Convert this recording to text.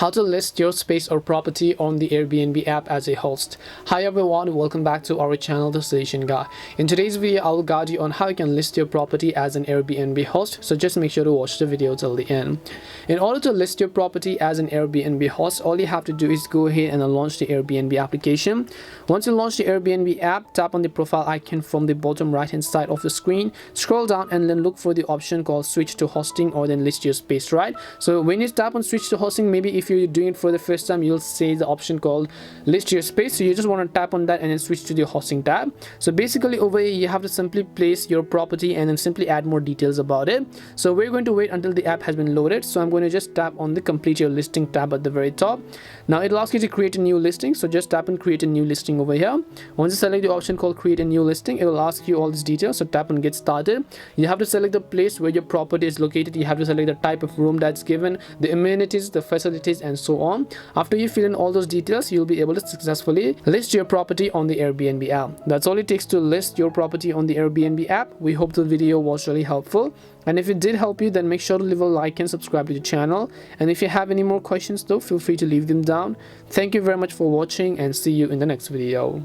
how to list your space or property on the Airbnb app as a host. Hi everyone, welcome back to our channel, The Solution Guy. In today's video, I will guide you on how you can list your property as an Airbnb host, so just make sure to watch the video till the end. In order to list your property as an Airbnb host, all you have to do is go ahead and launch the Airbnb application. Once you launch the Airbnb app, tap on the profile icon from the bottom right hand side of the screen, scroll down and then look for the option called switch to hosting or then list your space, right? So when you tap on switch to hosting, maybe if you're doing it for the first time, you'll see the option called list your space. So you just want to tap on that and then switch to the hosting tab. So basically over here you have to simply place your property and then simply add more details about it. So we're going to wait until the app has been loaded. So I'm going to just tap on the complete your listing tab at the very top. Now it'll ask you to create a new listing, so just tap on create a new listing over here. Once you select the option called create a new listing, it will ask you all these details, so tap on get started. You have to select the place where your property is located. You have to select the type of room that's given, the amenities, the facilities, and so on. After you fill in all those details, you'll be able to successfully list your property on the Airbnb app. That's all it takes to list your property on the Airbnb app. We hope the video was really helpful, and if it did help you, then make sure to leave a like and subscribe to the channel. And if you have any more questions though, feel free to leave them down. Thank you very much for watching and see you in the next video.